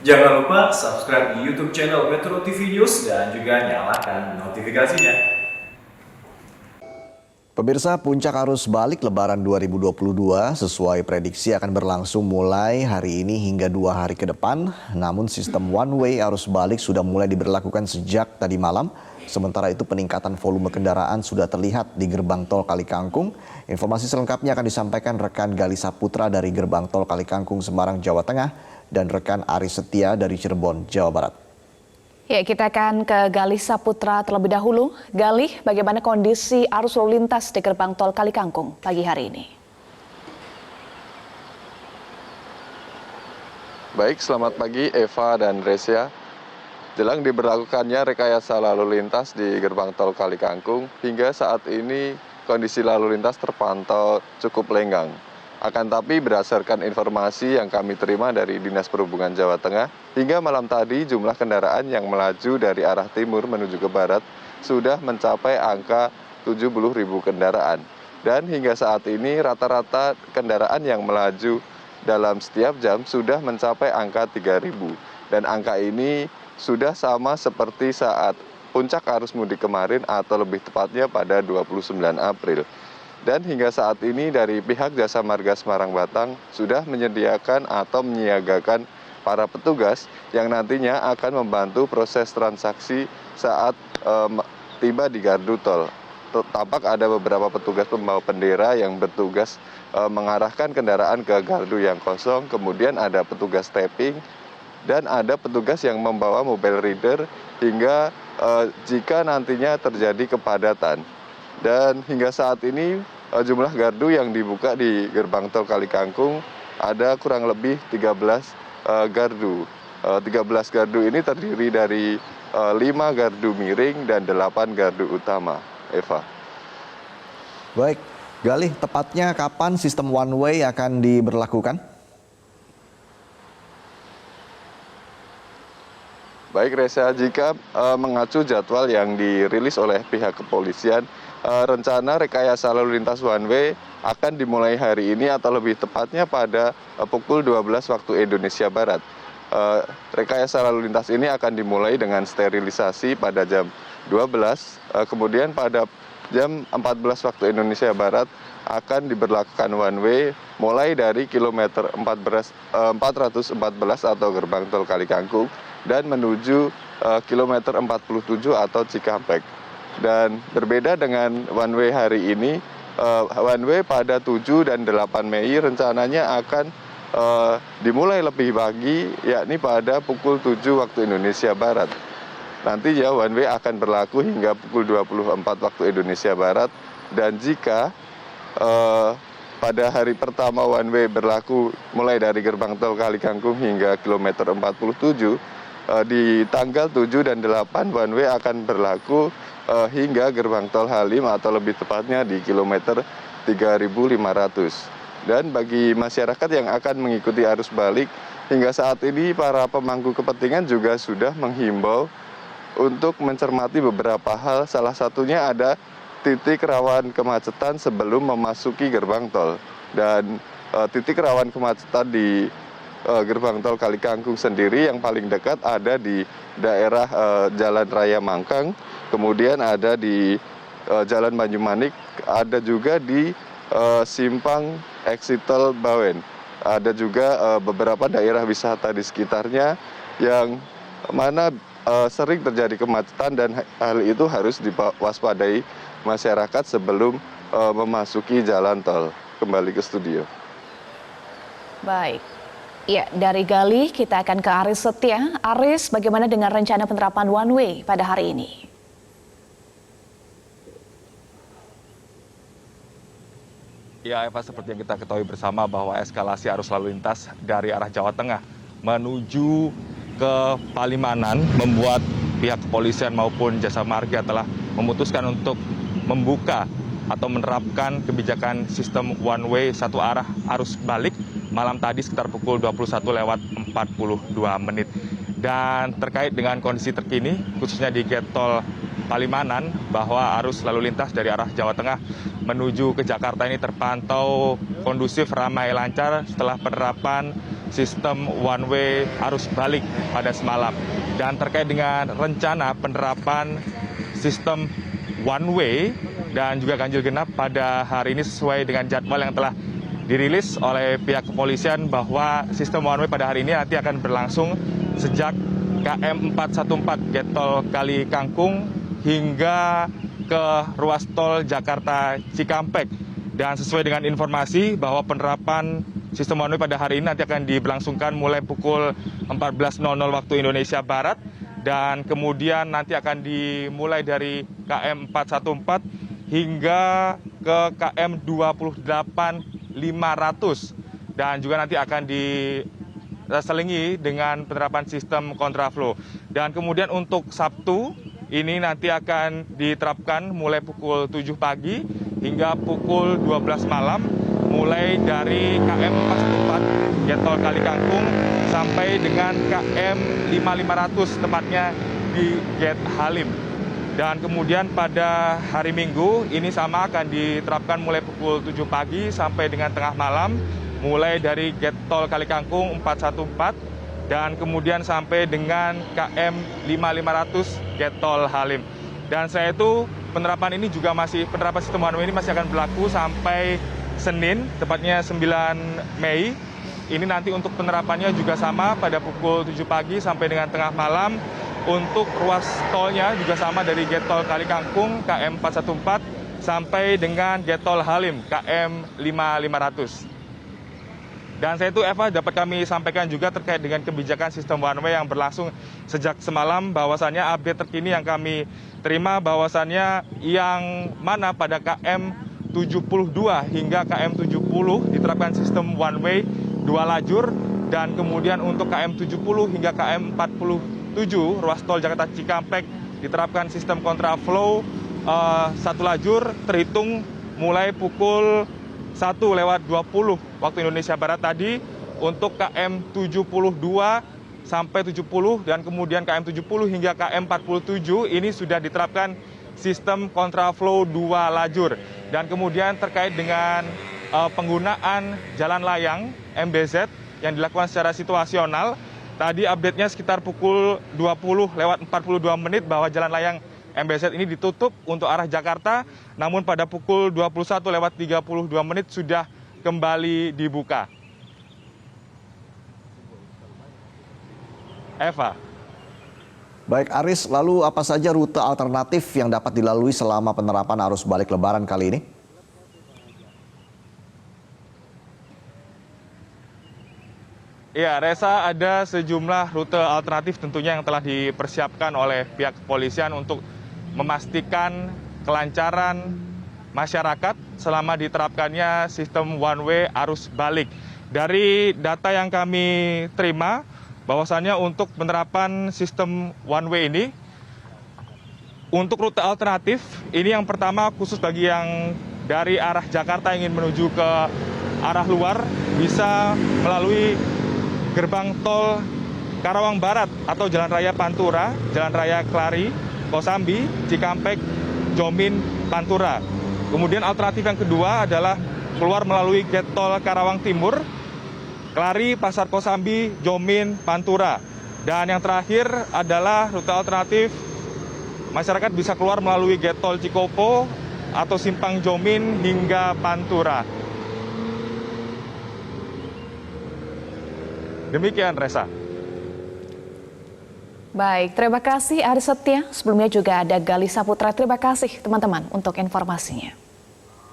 Jangan lupa subscribe di YouTube channel Metro TV News dan juga nyalakan notifikasinya. Pemirsa, puncak arus balik Lebaran 2022 sesuai prediksi akan berlangsung mulai hari ini hingga 2 hari ke depan. Namun sistem one way arus balik sudah mulai diberlakukan sejak tadi malam. Sementara itu peningkatan volume kendaraan sudah terlihat di gerbang tol Kalikangkung. Informasi selengkapnya akan disampaikan rekan Gali Saputra dari gerbang tol Kalikangkung Semarang, Jawa Tengah dan rekan Aris Setia dari Cirebon, Jawa Barat. Ya, kita akan ke Gali Saputra terlebih dahulu. Gali, bagaimana kondisi arus lalu lintas di gerbang tol Kalikangkung pagi hari ini? Baik, selamat pagi Eva dan Resia. Jelang diberlakukannya rekayasa lalu lintas di gerbang tol Kalikangkung, hingga saat ini kondisi lalu lintas terpantau cukup lenggang. Akan tapi berdasarkan informasi yang kami terima dari Dinas Perhubungan Jawa Tengah, hingga malam tadi jumlah kendaraan yang melaju dari arah timur menuju ke barat sudah mencapai angka 70.000 kendaraan. Dan hingga saat ini rata-rata kendaraan yang melaju dalam setiap jam sudah mencapai angka 3.000. Dan angka ini sudah sama seperti saat puncak arus mudik kemarin atau lebih tepatnya pada 29 April. Dan hingga saat ini dari pihak Jasa Marga Semarang Batang sudah menyediakan atau menyiagakan para petugas yang nantinya akan membantu proses transaksi saat tiba di gardu tol. Tampak ada beberapa petugas pembawa bendera yang bertugas mengarahkan kendaraan ke gardu yang kosong, kemudian ada petugas tapping, dan ada petugas yang membawa mobile reader hingga jika nantinya terjadi kepadatan. Dan hingga saat ini jumlah gardu yang dibuka di gerbang tol Kalikangkung ada kurang lebih 13 gardu. 13 gardu ini terdiri dari 5 gardu miring dan 8 gardu utama. Eva. Baik, Gali, tepatnya kapan sistem one way akan diberlakukan? Baik Reza, jika mengacu jadwal yang dirilis oleh pihak kepolisian, rencana rekayasa lalu lintas one way akan dimulai hari ini atau lebih tepatnya pada pukul 12 waktu Indonesia Barat. Rekayasa lalu lintas ini akan dimulai dengan sterilisasi pada jam 12, kemudian pada jam 14 waktu Indonesia Barat akan diberlakukan one way mulai dari kilometer 414 atau gerbang tol Kalikangkung dan menuju kilometer 47 atau Cikampek. Dan berbeda dengan one way hari ini, one way pada 7 dan 8 Mei rencananya akan dimulai lebih pagi, yakni pada pukul 7 waktu Indonesia Barat. Nantinya one way akan berlaku hingga pukul 24 waktu Indonesia Barat. Dan jika pada hari pertama one way berlaku mulai dari gerbang tol Kalikangkung hingga kilometer 47, di tanggal 7 dan 8 one way akan berlaku hingga gerbang tol Halim atau lebih tepatnya di kilometer 3.500. Dan bagi masyarakat yang akan mengikuti arus balik, hingga saat ini para pemangku kepentingan juga sudah menghimbau untuk mencermati beberapa hal. Salah satunya ada titik rawan kemacetan sebelum memasuki gerbang tol. Dan titik rawan kemacetan di gerbang tol Kalikangkung sendiri yang paling dekat ada di daerah Jalan Raya Mangkang, kemudian ada di Jalan Banyumanik, ada juga di Simpang Exit Tol Bawen. Ada juga beberapa daerah wisata di sekitarnya yang mana sering terjadi kemacetan, dan hal itu harus diwaspadai masyarakat sebelum memasuki jalan tol. Kembali ke studio. Baik. Ya, dari Gali kita akan ke Aris Setia. Aris, bagaimana dengan rencana penerapan one way pada hari ini? Ya Eva, seperti yang kita ketahui bersama bahwa eskalasi arus lalu lintas dari arah Jawa Tengah menuju ke Palimanan membuat pihak kepolisian maupun Jasa Marga telah memutuskan untuk membuka atau menerapkan kebijakan sistem one way satu arah arus balik malam tadi sekitar pukul 21:42. Dan terkait dengan kondisi terkini khususnya di gate tol Palimanan, bahwa arus lalu lintas dari arah Jawa Tengah menuju ke Jakarta ini terpantau kondusif, ramai, lancar setelah penerapan sistem one way arus balik pada semalam. Dan terkait dengan rencana penerapan sistem one way dan juga ganjil genap pada hari ini sesuai dengan jadwal yang telah dirilis oleh pihak kepolisian, bahwa sistem one way pada hari ini nanti akan berlangsung sejak KM 414 Getol Kali Kangkung hingga ke ruas tol Jakarta Cikampek. Dan sesuai dengan informasi bahwa penerapan sistem one way pada hari ini nanti akan diberlangsungkan mulai pukul 14.00 waktu Indonesia Barat, dan kemudian nanti akan dimulai dari KM 414 hingga ke KM 28500, dan juga nanti akan diselingi dengan penerapan sistem kontraflow. Dan kemudian untuk Sabtu ini nanti akan diterapkan mulai pukul 7 pagi hingga pukul 12 malam, mulai dari KM 414 Getol Kali Kangkung sampai dengan KM 5500 tepatnya di Gate Halim. Dan kemudian pada hari Minggu ini sama akan diterapkan mulai pukul 7 pagi sampai dengan tengah malam, mulai dari Gate Tol Kali Kangkung 414 dan kemudian sampai dengan KM 5500 Gate Tol Halim. Dan selain itu penerapan sistem one way ini masih akan berlaku sampai Senin, tepatnya 9 Mei. Ini nanti untuk penerapannya juga sama pada pukul 7 pagi sampai dengan tengah malam. Untuk ruas tolnya juga sama dari Gate Tol Kali Kangkung KM 414 sampai dengan Gate Tol Halim KM 5500. Dan saya itu Eva, dapat kami sampaikan juga terkait dengan kebijakan sistem one way yang berlangsung sejak semalam, bahwasannya update terkini yang kami terima bahwasannya yang mana pada KM 72 hingga KM 70 diterapkan sistem one way 2 lajur, dan kemudian untuk KM 70 hingga KM 47 ruas tol Jakarta Cikampek diterapkan sistem kontraflow 1 lajur terhitung mulai pukul 1:20 waktu Indonesia Barat tadi untuk KM 72 sampai 70, dan kemudian KM 70 hingga KM 47 ini sudah diterapkan sistem kontraflow 2 lajur. Dan kemudian terkait dengan penggunaan jalan layang MBZ yang dilakukan secara situasional, tadi update-nya sekitar pukul 20:42 bahwa jalan layang MBZ ini ditutup untuk arah Jakarta, namun pada pukul 21:32 sudah kembali dibuka. Eva. Baik Aris, lalu apa saja rute alternatif yang dapat dilalui selama penerapan arus balik Lebaran kali ini? Ya, Reza, ada sejumlah rute alternatif tentunya yang telah dipersiapkan oleh pihak kepolisian untuk memastikan kelancaran masyarakat selama diterapkannya sistem one way arus balik. Dari data yang kami terima, bahwasannya untuk penerapan sistem one way ini, untuk rute alternatif, ini yang pertama khusus bagi yang dari arah Jakarta ingin menuju ke arah luar, bisa melalui gerbang tol Karawang Barat atau Jalan Raya Pantura, Jalan Raya Klari, Kosambi, Cikampek, Jomin, Pantura. Kemudian alternatif yang kedua adalah keluar melalui Gate Tol Karawang Timur, Klari, Pasar Kosambi, Jomin, Pantura. Dan yang terakhir adalah rute alternatif masyarakat bisa keluar melalui Gate Tol Cikopo atau Simpang Jomin hingga Pantura. Demikian, Reza. Baik, terima kasih Aris Setia. Sebelumnya juga ada Gali Saputra. Terima kasih teman-teman untuk informasinya.